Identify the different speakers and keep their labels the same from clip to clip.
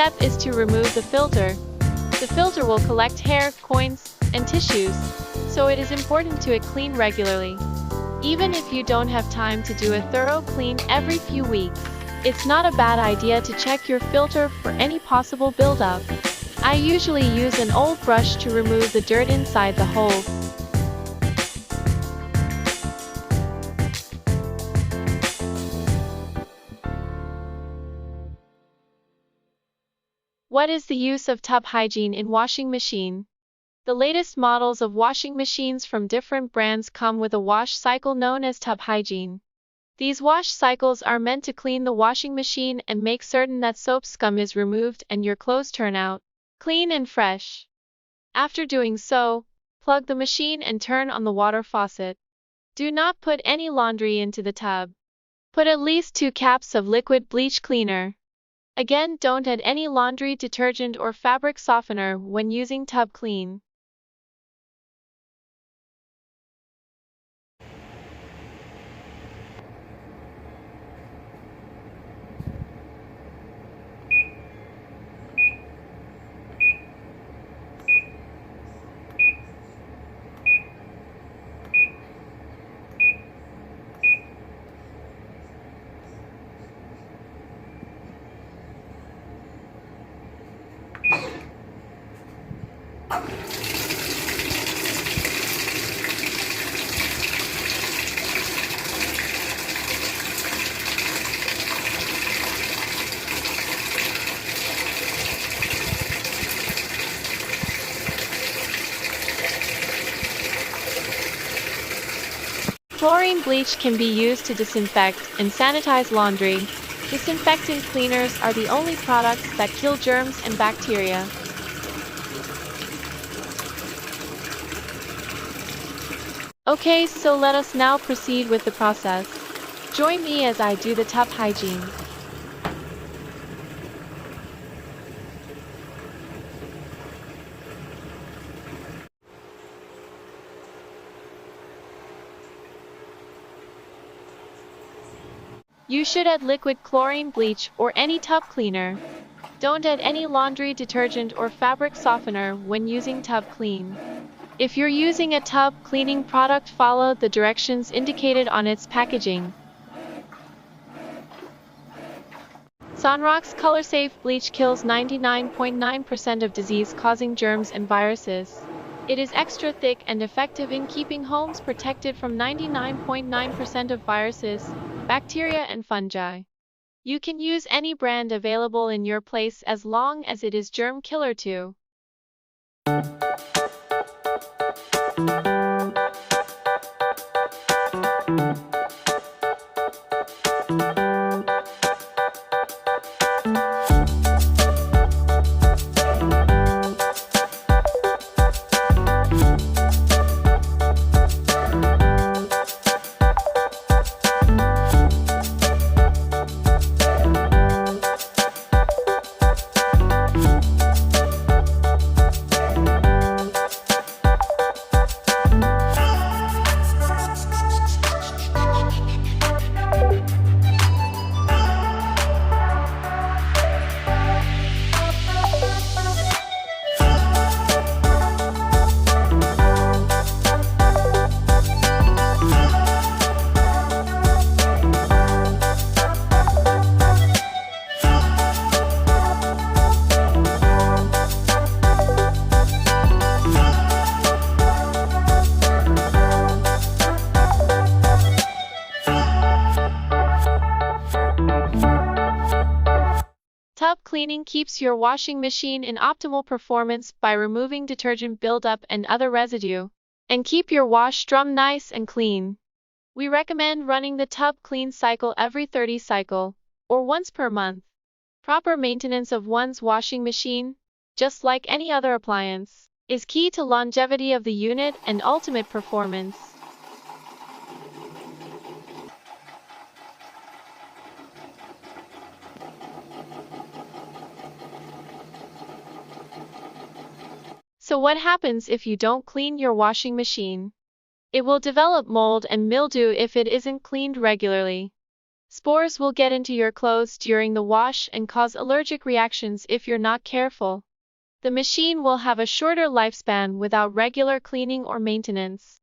Speaker 1: step is to remove the filter. The filter will collect hair, coins, and tissues, so it is important to clean regularly. Even if you don't have time to do a thorough clean every few weeks, it's not a bad idea to check your filter for any possible buildup. I usually use an old brush to remove the dirt inside the hole. What is the use of tub hygiene in washing machine? The latest models of washing machines from different brands come with a wash cycle known as tub hygiene. These wash cycles are meant to clean the washing machine and make certain that soap scum is removed and your clothes turn out clean and fresh. After doing so, plug the machine and turn on the water faucet. Do not put any laundry into the tub. Put at least 2 caps of liquid bleach cleaner. Again, don't add any laundry detergent or fabric softener when using tub clean. Chlorine bleach can be used to disinfect and sanitize laundry. Disinfectant cleaners are the only products that kill germs and bacteria. Okay, so let us now proceed with the process. Join me as I do the tub hygiene. You should add liquid chlorine bleach or any tub cleaner. Don't add any laundry detergent or fabric softener when using tub clean. If you're using a tub cleaning product, follow the directions indicated on its packaging. Sunrock's color-safe bleach kills 99.9% of disease-causing germs and viruses. It is extra thick and effective in keeping homes protected from 99.9% of viruses, bacteria and fungi. You can use any brand available in your place as long as it is germ killer too. Tub cleaning keeps your washing machine in optimal performance by removing detergent buildup and other residue, and keep your wash drum nice and clean. We recommend running the tub clean cycle every 30 cycle, or once per month. Proper maintenance of one's washing machine, just like any other appliance, is key to longevity of the unit and ultimate performance. So what happens if you don't clean your washing machine? It will develop mold and mildew if it isn't cleaned regularly. Spores will get into your clothes during the wash and cause allergic reactions if you're not careful. The machine will have a shorter lifespan without regular cleaning or maintenance.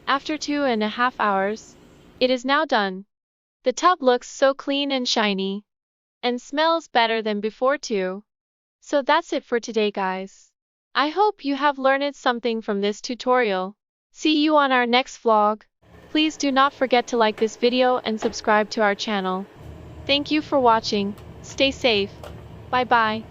Speaker 1: After 2.5 hours, it is now done. The tub looks so clean and shiny, and smells better than before too. So that's it for today, guys. I hope you have learned something from this tutorial. See you on our next vlog. Please do not forget to like this video and subscribe to our channel. Thank you for watching. Stay safe. Bye bye.